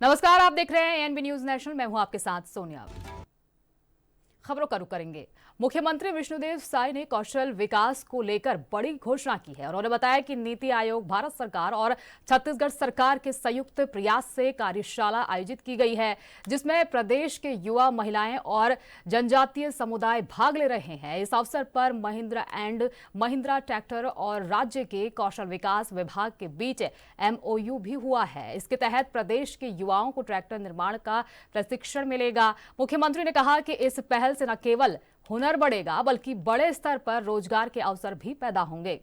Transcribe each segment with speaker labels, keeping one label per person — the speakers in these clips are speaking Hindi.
Speaker 1: नमस्कार, आप देख रहे हैं एएनबी न्यूज नेशनल। मैं हूं आपके साथ सोनिया। खबरों का रुख करेंगे। मुख्यमंत्री विष्णुदेव साय ने कौशल विकास को लेकर बड़ी घोषणा की है। उन्होंने बताया कि नीति आयोग, भारत सरकार और छत्तीसगढ़ सरकार के संयुक्त प्रयास से कार्यशाला आयोजित की गई है, जिसमें प्रदेश के युवा, महिलाएं और जनजातीय समुदाय भाग ले रहे हैं। इस अवसर पर महिंद्रा एंड महिंद्रा ट्रैक्टर और राज्य के कौशल विकास विभाग के बीच MOU भी हुआ है। इसके तहत प्रदेश के युवाओं को ट्रैक्टर निर्माण का प्रशिक्षण मिलेगा। मुख्यमंत्री ने कहा कि इस पहल से न केवल हुनर बढ़ेगा, बल्कि बड़े स्तर पर रोजगार के अवसर भी पैदा होंगे।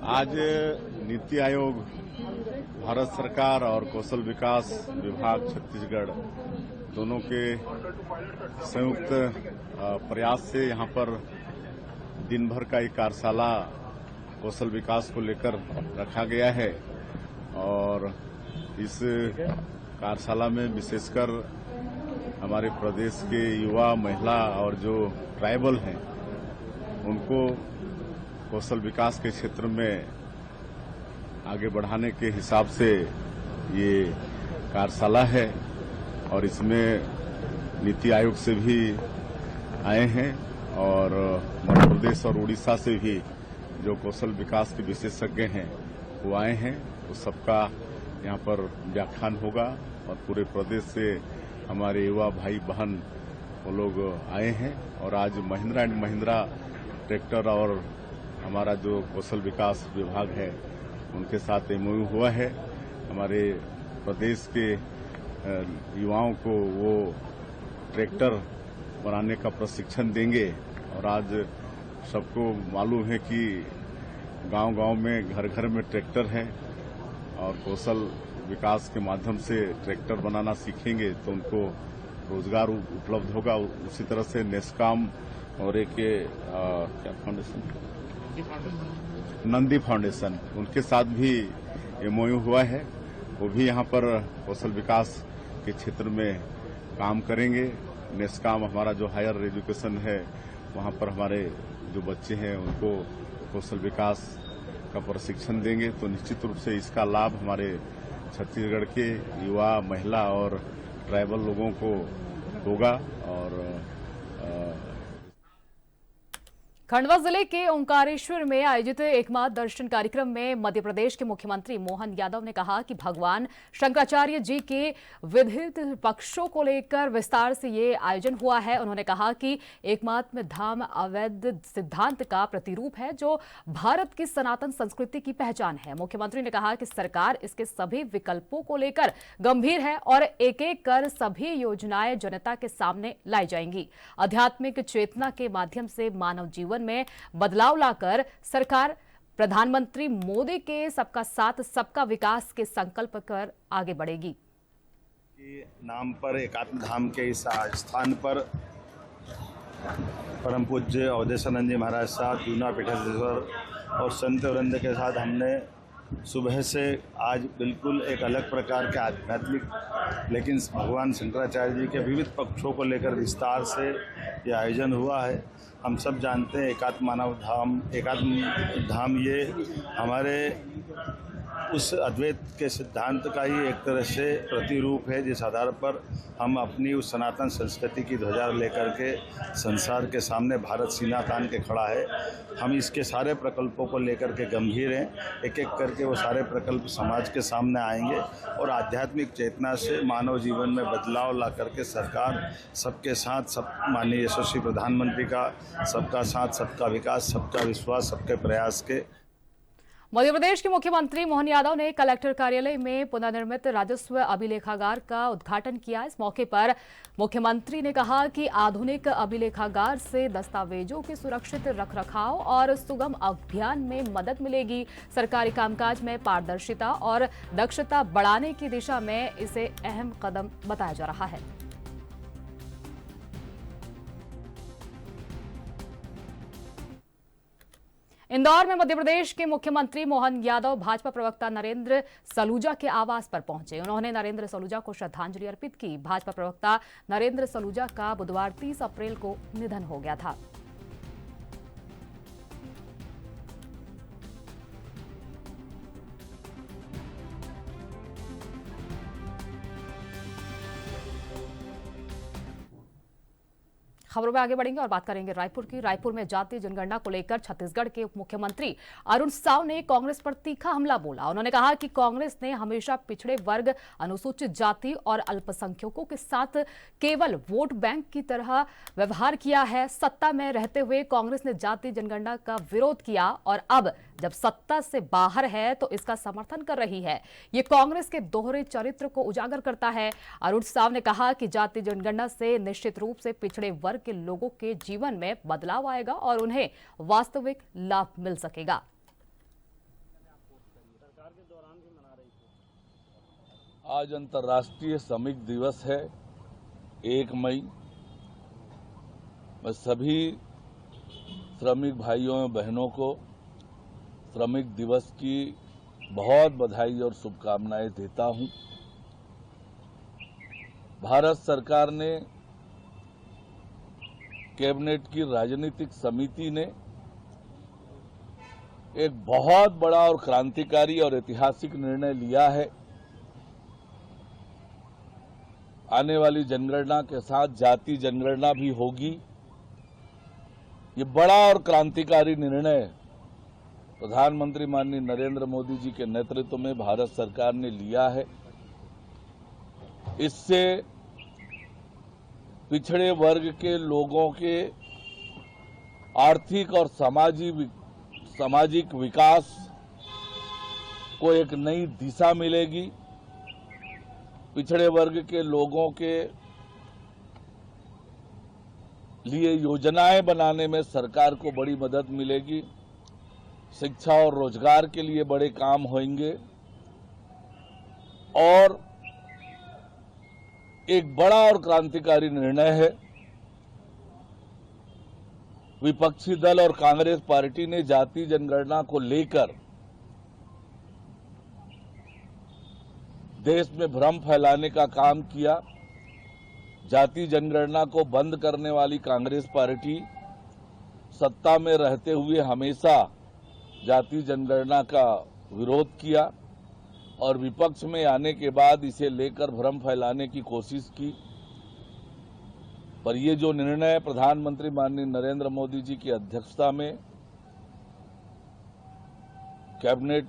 Speaker 2: आज नीति आयोग, भारत सरकार और कौशल विकास विभाग छत्तीसगढ़ दोनों के संयुक्त प्रयास से यहां पर दिन भर का एक कार्यशाला कौशल विकास को लेकर रखा गया है। और इस कार्यशाला में विशेषकर हमारे प्रदेश के युवा, महिला और जो ट्राइबल हैं उनको कौशल विकास के क्षेत्र में आगे बढ़ाने के हिसाब से ये कार्यशाला है। और इसमें नीति आयोग से भी आए हैं और मध्य प्रदेश और उड़ीसा से भी जो कौशल विकास के विशेषज्ञ हैं वो आए हैं। तो सबका यहाँ पर व्याख्यान होगा और पूरे प्रदेश से हमारे युवा भाई बहन वो लोग आए हैं। और आज महिंद्रा एंड महिंद्रा ट्रैक्टर और हमारा जो कौशल विकास विभाग है उनके साथ MOU हुआ है। हमारे प्रदेश के युवाओं को वो ट्रैक्टर बनाने का प्रशिक्षण देंगे। और आज सबको मालूम है कि गांव-गांव में, घर-घर में ट्रैक्टर है और कौशल विकास के माध्यम से ट्रैक्टर बनाना सीखेंगे तो उनको रोजगार उपलब्ध होगा। उसी तरह से नेस्काम और एक क्या फाउंडेशन, नंदी फाउंडेशन, उनके साथ भी MOU हुआ है। वो भी यहाँ पर कौशल विकास के क्षेत्र में काम करेंगे। नेस्काम हमारा जो हायर एजुकेशन है वहाँ पर हमारे जो बच्चे हैं उनको कौशल विकास का प्रशिक्षण देंगे। तो निश्चित रूप से इसका लाभ हमारे छत्तीसगढ़ के युवा, महिला और ट्राइबल लोगों को होगा। और
Speaker 1: खंडवा जिले के ओंकारेश्वर में आयोजित एकमात्र दर्शन कार्यक्रम में मध्य प्रदेश के मुख्यमंत्री मोहन यादव ने कहा कि भगवान शंकराचार्य जी के विधित पक्षों को लेकर विस्तार से ये आयोजन हुआ है। उन्होंने कहा कि एकमात्र धाम अवैध सिद्धांत का प्रतिरूप है जो भारत की सनातन संस्कृति की पहचान है। मुख्यमंत्री ने कहा कि सरकार इसके सभी विकल्पों को लेकर गंभीर है और एक एक कर सभी योजनाएं जनता के सामने लाई जाएंगी। आध्यात्मिक चेतना के माध्यम से मानव जीवन में बदलाव लाकर सरकार प्रधानमंत्री मोदी के सबका साथ, सबका विकास के संकल्प कर आगे बढ़ेगी।
Speaker 3: नाम पर एकात्म धाम के इस स्थान पर परम पूज्य अवधेशानंद जी महाराज साहब, जूना पीठाधीश्वर और संत वृंद के साथ हमने सुबह से आज बिल्कुल एक अलग प्रकार के आध्यात्मिक, लेकिन भगवान शंकराचार्य जी के विविध पक्षों को लेकर विस्तार से ये आयोजन हुआ है। हम सब जानते हैं एकात्म धाम ये हमारे उस अद्वैत के सिद्धांत का ही एक तरह से प्रतिरूप है, जिस आधार पर हम अपनी उस सनातन संस्कृति की ध्वजा लेकर के संसार के सामने भारत सीना तान के खड़ा है। हम इसके सारे प्रकल्पों को लेकर के गंभीर हैं। एक एक करके वो सारे प्रकल्प समाज के सामने आएंगे और आध्यात्मिक चेतना से मानव जीवन में बदलाव ला करके सरकार सबके साथ, सब माननीय यशस्वी प्रधानमंत्री का सबका साथ, सबका विकास, सबका विश्वास, सबके प्रयास के।
Speaker 1: मध्य प्रदेश के मुख्यमंत्री मोहन यादव ने कलेक्टर कार्यालय में पुनर्निर्मित राजस्व अभिलेखागार का उद्घाटन किया। इस मौके पर मुख्यमंत्री ने कहा कि आधुनिक अभिलेखागार से दस्तावेजों के सुरक्षित रखरखाव और सुगम अभियान में मदद मिलेगी। सरकारी कामकाज में पारदर्शिता और दक्षता बढ़ाने की दिशा में इसे अहम कदम बताया जा रहा है। इंदौर में मध्य प्रदेश के मुख्यमंत्री मोहन यादव भाजपा प्रवक्ता नरेंद्र सलूजा के आवास पर पहुंचे। उन्होंने नरेंद्र सलूजा को श्रद्धांजलि अर्पित की। भाजपा प्रवक्ता नरेंद्र सलूजा का बुधवार 30 अप्रैल को निधन हो गया था। खबरों में आगे बढ़ेंगे और बात करेंगे रायपुर की। रायपुर में जातीय जनगणना को लेकर छत्तीसगढ़ के उप मुख्यमंत्री अरुण साव ने कांग्रेस पर तीखा हमला बोला। उन्होंने कहा कि कांग्रेस ने हमेशा पिछड़े वर्ग, अनुसूचित जाति और अल्पसंख्यकों के साथ केवल वोट बैंक की तरह व्यवहार किया है। सत्ता में रहते हुए कांग्रेस ने जातीय जनगणना का विरोध किया और अब जब सत्ता से बाहर है तो इसका समर्थन कर रही है। ये कांग्रेस के दोहरे चरित्र को उजागर करता है। अरुण साव ने कहा कि जातीय जनगणना से निश्चित रूप से पिछड़े वर्ग के लोगों के जीवन में बदलाव आएगा और उन्हें वास्तविक लाभ मिल सकेगा।
Speaker 4: आज अंतर्राष्ट्रीय श्रमिक दिवस है, 1 मई। मैं सभी श्रमिक भाइयों और बहनों को श्रमिक दिवस की बहुत बधाई और शुभकामनाएं देता हूं। भारत सरकार ने, कैबिनेट की राजनीतिक समिति ने एक बहुत बड़ा और क्रांतिकारी और ऐतिहासिक निर्णय लिया है। आने वाली जनगणना के साथ जाति जनगणना भी होगी। ये बड़ा और क्रांतिकारी निर्णय प्रधानमंत्री माननीय नरेंद्र मोदी जी के नेतृत्व में भारत सरकार ने लिया है। इससे पिछड़े वर्ग के लोगों के आर्थिक और सामाजिक विकास को एक नई दिशा मिलेगी। पिछड़े वर्ग के लोगों के लिए योजनाएं बनाने में सरकार को बड़ी मदद मिलेगी। शिक्षा और रोजगार के लिए बड़े काम होंगे और एक बड़ा और क्रांतिकारी निर्णय है। विपक्षी दल और कांग्रेस पार्टी ने जातीय जनगणना को लेकर देश में भ्रम फैलाने का काम किया। जातीय जनगणना को बंद करने वाली कांग्रेस पार्टी सत्ता में रहते हुए हमेशा जातीय जनगणना का विरोध किया और विपक्ष में आने के बाद इसे लेकर भ्रम फैलाने की कोशिश की। पर ये जो निर्णय प्रधानमंत्री माननीय नरेंद्र मोदी जी की अध्यक्षता में कैबिनेट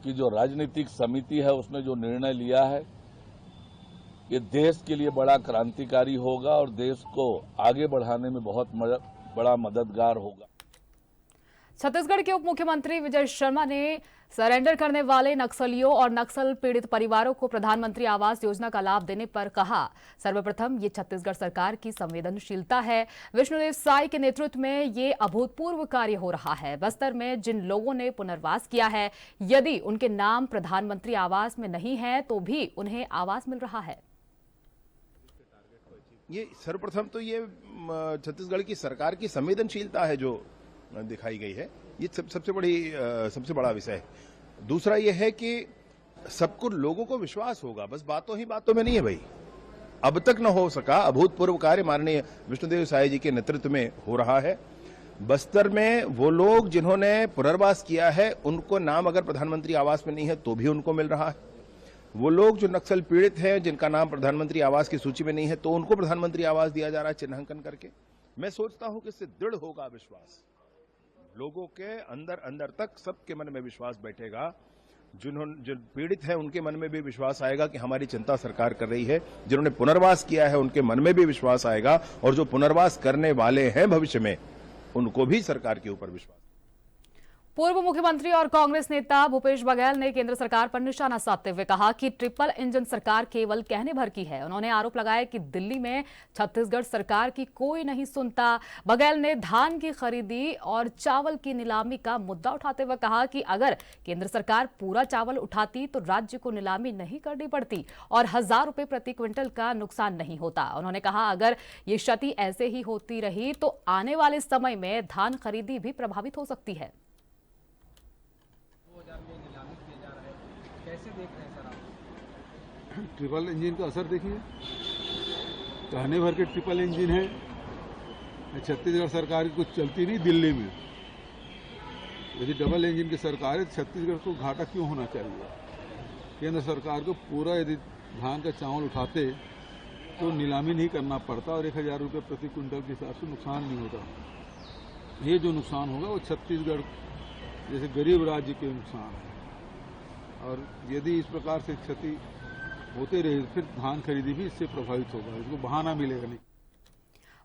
Speaker 4: की जो राजनीतिक समिति है उसने जो निर्णय लिया है, ये देश के लिए बड़ा क्रांतिकारी होगा और देश को आगे बढ़ाने में बहुत बड़ा मददगार होगा।
Speaker 1: छत्तीसगढ़ के उप मुख्यमंत्री विजय शर्मा ने सरेंडर करने वाले नक्सलियों और नक्सल पीड़ित परिवारों को प्रधानमंत्री आवास योजना का लाभ देने पर कहा, सर्वप्रथम ये छत्तीसगढ़ सरकार की संवेदनशीलता है। विष्णुदेव साय के नेतृत्व में ये अभूतपूर्व कार्य हो रहा है। बस्तर में जिन लोगों ने पुनर्वास किया है, यदि उनके नाम प्रधानमंत्री आवास में नहीं है तो भी उन्हें आवास मिल रहा है।
Speaker 5: ये सर्वप्रथम तो ये छत्तीसगढ़ की सरकार की संवेदनशीलता है जो दिखाई गई है। ये सबसे बड़ा विषय है। दूसरा ये है कि सबको लोगों को विश्वास होगा, बस बातों ही बातों में नहीं है भाई। अब तक न हो सका अभूतपूर्व कार्य माननीय विष्णुदेव साय जी के नेतृत्व में हो रहा है। बस्तर में वो लोग जिन्होंने पुनर्वास किया है उनको नाम अगर प्रधानमंत्री आवास में नहीं है तो भी उनको मिल रहा है। वो लोग जो नक्सल पीड़ित हैं जिनका नाम प्रधानमंत्री आवास की सूची में नहीं है तो उनको प्रधानमंत्री आवास दिया जा रहा है चिन्हांकन करके। मैं सोचता हूं कि इससे दृढ़ होगा विश्वास, लोगों के अंदर तक सबके मन में विश्वास बैठेगा। जो पीड़ित है उनके मन में भी विश्वास आएगा कि हमारी चिंता सरकार कर रही है। जिन्होंने पुनर्वास किया है उनके मन में भी विश्वास आएगा और जो पुनर्वास करने वाले हैं भविष्य में उनको भी सरकार के ऊपर विश्वास।
Speaker 1: पूर्व मुख्यमंत्री और कांग्रेस नेता भूपेश बघेल ने केंद्र सरकार पर निशाना साधते हुए कहा कि ट्रिपल इंजन सरकार केवल कहने भर की है। उन्होंने आरोप लगाया कि दिल्ली में छत्तीसगढ़ सरकार की कोई नहीं सुनता। बघेल ने धान की खरीदी और चावल की नीलामी का मुद्दा उठाते हुए कहा कि अगर केंद्र सरकार पूरा चावल उठाती तो राज्य को नीलामी नहीं करनी पड़ती और 1000 रुपए प्रति क्विंटल का नुकसान नहीं होता। उन्होंने कहा अगर ये क्षति ऐसे ही होती रही तो आने वाले समय में धान खरीदी भी प्रभावित हो सकती है।
Speaker 6: कैसे देख रहे हैं सर आप? ट्रिपल इंजन का असर देखिए, कहने भर के ट्रिपल इंजन है। छत्तीसगढ़ सरकार की कुछ चलती नहीं दिल्ली में। यदि डबल इंजन की सरकार है तो छत्तीसगढ़ को घाटा क्यों होना चाहिए? केंद्र सरकार को पूरा यदि धान का चावल उठाते तो नीलामी नहीं करना पड़ता और 1000 रुपये प्रति क्विंटल के हिसाब से नुकसान नहीं होता। ये जो नुकसान होगा वो छत्तीसगढ़ जैसे गरीब राज्य के नुकसान है, और यदि इस प्रकार से क्षति होते रहे फिर धान खरीदी भी इससे प्रभावित होगा, इसको बहाना मिलेगा नहीं।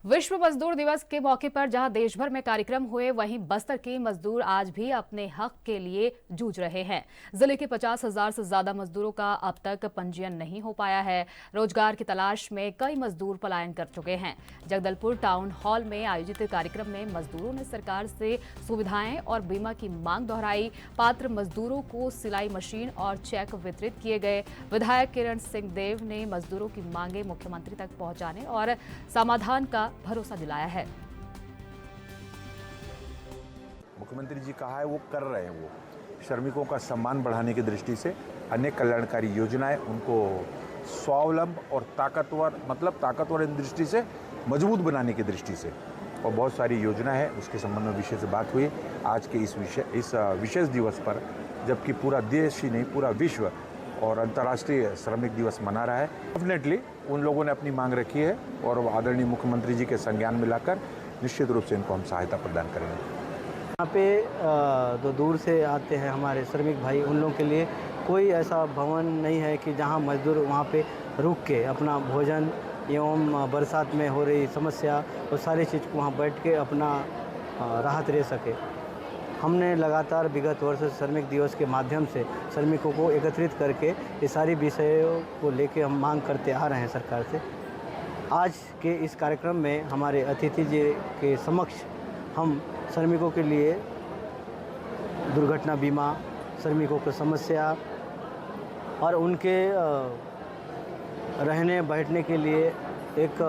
Speaker 1: विश्व मजदूर दिवस के मौके पर जहां देश भर में कार्यक्रम हुए, वहीं बस्तर के मजदूर आज भी अपने हक के लिए जूझ रहे हैं। जिले के 50,000 से ज्यादा मजदूरों का अब तक पंजीयन नहीं हो पाया है। रोजगार की तलाश में कई मजदूर पलायन कर चुके हैं। जगदलपुर टाउन हॉल में आयोजित कार्यक्रम में मजदूरों ने सरकार से सुविधाएं और बीमा की मांग दोहराई। पात्र मजदूरों को सिलाई मशीन और चेक वितरित किए गए। विधायक किरण सिंह देव ने मजदूरों की मांगे मुख्यमंत्री तक पहुंचाने और समाधान का भरोसा दिलाया है।
Speaker 7: मुख्यमंत्री जी कहा है वो कर रहे हैं, वो श्रमिकों का सम्मान बढ़ाने की दृष्टि से अनेक कल्याणकारी योजनाएं, उनको स्वावलंब और ताकतवर इन दृष्टि से मजबूत बनाने की दृष्टि से, और बहुत सारी योजना है, उसके संबंध में विषय से बात हुई आज के इस विशेष दिवस पर, जबकि पूरा देश ही नहीं पूरा विश्व और अंतर्राष्ट्रीय श्रमिक दिवस मना रहा है। डेफिनेटली उन लोगों ने अपनी मांग रखी है और आदरणीय मुख्यमंत्री जी के संज्ञान में लाकर निश्चित रूप से इनको हम सहायता प्रदान करेंगे।
Speaker 8: यहाँ पे जो दूर से आते हैं हमारे श्रमिक भाई, उन लोगों के लिए कोई ऐसा भवन नहीं है कि जहाँ मजदूर वहाँ पे रुक के अपना भोजन एवं बरसात में हो रही समस्या और सारी चीज़ को वहाँ बैठ के अपना राहत ले सके। हमने लगातार विगत वर्ष श्रमिक दिवस के माध्यम से श्रमिकों को एकत्रित करके ये सारी विषयों को लेके हम मांग करते आ रहे हैं सरकार से। आज के इस कार्यक्रम में हमारे अतिथि जी के समक्ष हम श्रमिकों के लिए दुर्घटना बीमा, श्रमिकों की समस्या और उनके रहने बैठने के लिए एक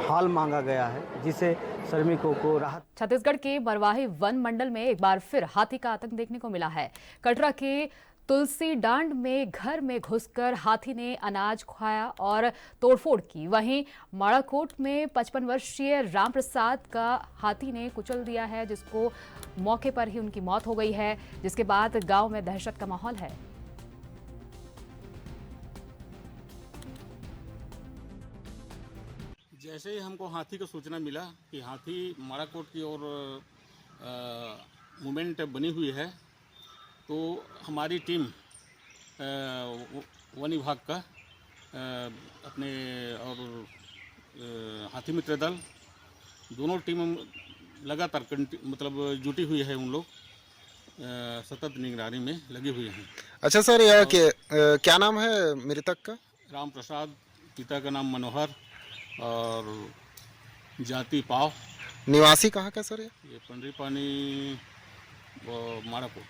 Speaker 8: हाल मांगा गया है, जिसे श्रमिकों को राहत।
Speaker 1: छत्तीसगढ़ के मरवाही वन मंडल में एक बार फिर हाथी का आतंक देखने को मिला है। कटरा के तुलसी डांड में घर में घुसकर हाथी ने अनाज खाया और तोड़फोड़ की। वहीं माड़ाकोट में 55 वर्षीय राम प्रसाद का हाथी ने कुचल दिया है, जिसको मौके पर ही उनकी मौत हो गई है, जिसके बाद गांव में दहशत का माहौल है।
Speaker 9: जैसे ही हमको हाथी का सूचना मिला कि हाथी माड़ाकोट की ओर मूवमेंट बनी हुई है, तो हमारी टीम वन विभाग का अपने और हाथी मित्र दल दोनों टीम लगातार जुटी हुई है। उन लोग सतत निगरानी में लगी हुई हैं।
Speaker 10: अच्छा सर, यह क्या नाम है मृतक का?
Speaker 9: राम प्रसाद, पिता का नाम मनोहर और जाति पाव।
Speaker 10: निवासी कहाँ का सर?
Speaker 9: ये पंडरी पानी माड़ाकोट।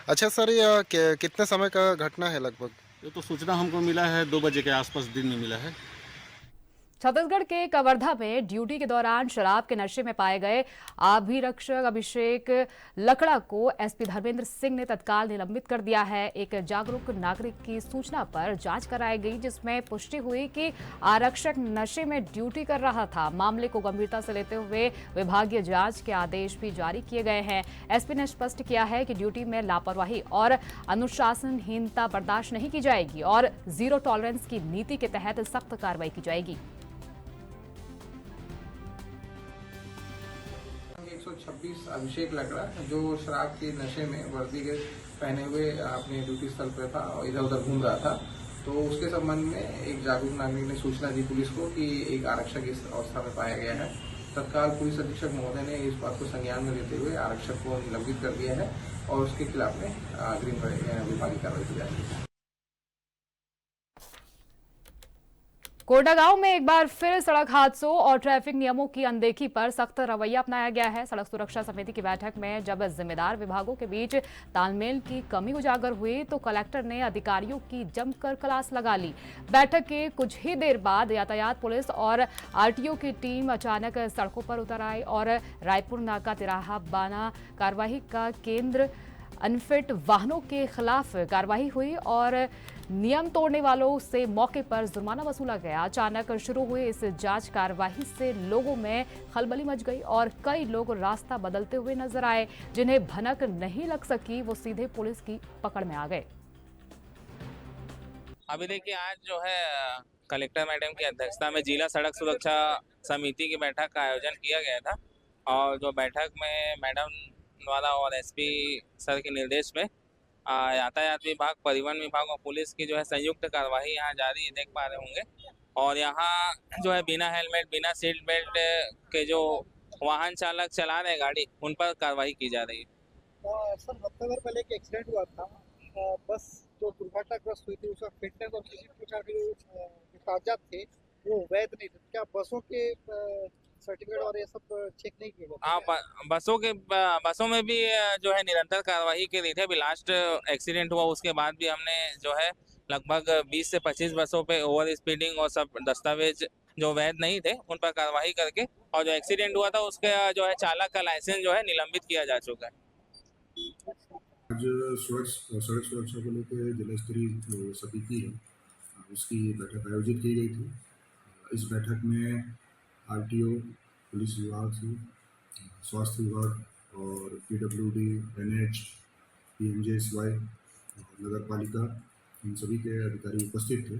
Speaker 10: अच्छा सर, यह कितने समय का घटना है लगभग?
Speaker 9: ये तो सूचना हमको मिला है 2 बजे के आसपास दिन में मिला है।
Speaker 1: छत्तीसगढ़ के कवर्धा में ड्यूटी के दौरान शराब के नशे में पाए गए अभिरक्षक अभिषेक लकड़ा को एसपी धर्मेंद्र सिंह ने तत्काल निलंबित कर दिया है। एक जागरूक नागरिक की सूचना पर जांच कराई गई, जिसमें पुष्टि हुई कि आरक्षक नशे में ड्यूटी कर रहा था। मामले को गंभीरता से लेते हुए विभागीय जांच के आदेश भी जारी किए गए हैं। एसपी ने स्पष्ट किया है कि ड्यूटी में लापरवाही और अनुशासनहीनता बर्दाश्त नहीं की जाएगी और जीरो टॉलरेंस की नीति के तहत सख्त कार्रवाई की जाएगी।
Speaker 11: 126 अभिषेक लकड़ा, जो शराब के नशे में वर्दी के पहने हुए अपने ड्यूटी स्थल पर था और इधर उधर घूम रहा था, तो उसके संबंध में एक जागरूक नागरिक ने सूचना दी पुलिस को कि एक आरक्षक इस अवस्था में पाया गया है। तत्काल पुलिस अधीक्षक महोदय ने इस बात को संज्ञान में लेते हुए आरक्षक को निलंबित कर दिया है और उसके खिलाफ में अग्रिम विभागीय कार्रवाई की जाएगी।
Speaker 1: कोंडागांव में एक बार फिर सड़क हादसों और ट्रैफिक नियमों की अनदेखी पर सख्त रवैया अपनाया गया है। सड़क सुरक्षा समिति की बैठक में जब जिम्मेदार विभागों के बीच तालमेल की कमी उजागर हुई, तो कलेक्टर ने अधिकारियों की जमकर क्लास लगा ली। बैठक के कुछ ही देर बाद यातायात पुलिस और आरटीओ की टीम अचानक सड़कों पर उतर आई और रायपुर नाका तिराहा बाना कार्रवाई का केंद्र अनफिट वाहनों के खिलाफ कार्रवाई हुई और नियम तोड़ने वालों से मौके पर जुर्माना वसूला गया। अचानक शुरू हुई इस जांच कार्रवाई से लोगों में खलबली मच गई और कई लोग रास्ता बदलते हुए नजर आए। जिन्हें भनक नहीं लग सकी, वो सीधे पुलिस की पकड़ में आ गए।
Speaker 12: अभी देखिए, आज जो है कलेक्टर मैडम की अध्यक्षता में जिला सड़क सुरक्षा समिति की बैठक का आयोजन किया गया था और जो बैठक में मैडम द्वारा और एसपी सर के निर्देश में यातायात विभाग, परिवहन विभाग और पुलिस की जो है संयुक्त कार्रवाई यहाँ जारी देख पा रहे होंगे। और यहाँ जो है बिना हेलमेट, बिना सीट बेल्ट के जो वाहन चालक चला रहे गाड़ी, उन पर कार्रवाई की जा रही है।
Speaker 13: सर, हफ्ते भर पहले एक एक्सीडेंट हुआ था, बस जो दुर्घटनाग्रस्त हुई थी उसका फिटनेस और सीसीटीवी के कागजात थे वो वैध नहीं थे। क्या बसों के सर्टिफिकेट और ये सब चेक नहीं किए गए?
Speaker 12: हाँ, बसों में भी जो है निरंतर कार्रवाई की रही थी। अभी लास्ट एक्सीडेंट हुआ उसके बाद भी हमने जो है लगभग 20 से 25 बसों पे ओवर स्पीडिंग और सब दस्तावेज जो वैध नहीं थे उन पर कार्रवाई करके, और जो एक्सीडेंट हुआ था उसके जो है चालक का लाइसेंस जो है निलंबित किया जा चुका है।
Speaker 14: आज सड़क सुरक्षा को लेकर जिला स्तरीय समिति है, उसकी बैठक आयोजित की गई थी। इस बैठक में आरटीओ, पुलिस विभाग से, स्वास्थ्य विभाग और पीडब्ल्यूडी, एनएच, पीएमजेएसवाई, नगर पालिका, इन सभी के अधिकारी उपस्थित थे।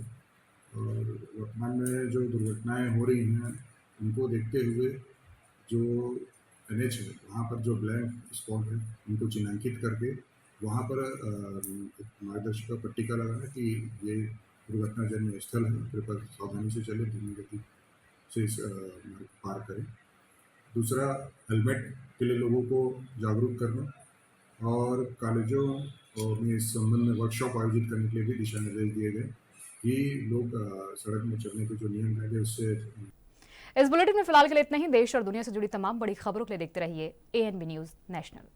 Speaker 14: और वर्तमान में जो दुर्घटनाएं हो रही हैं उनको देखते हुए जो एनएच है वहाँ पर जो ब्लैंक स्पॉट है उनको चिन्हांकित करके वहाँ पर मार्गदर्शिका पट्टिका लगाना कि ये दुर्घटनाजन्य स्थल है, कृपया सावधानी से चले, धीमी गति से इस मार्ग पार करें। दूसरा, हेलमेट के लिए लोगों को जागरूक करना और कॉलेजों में इस संबंध में वर्कशॉप आयोजित करने के लिए भी दिशा निर्देश दिए गए कि लोग सड़क में चलने के जो नियम हैं उससे।
Speaker 1: इस बुलेटिन में फिलहाल के लिए इतना ही। देश और दुनिया से जुड़ी तमाम बड़ी खबरों के लिए देखते रहिए ANB न्यूज़ नेशनल।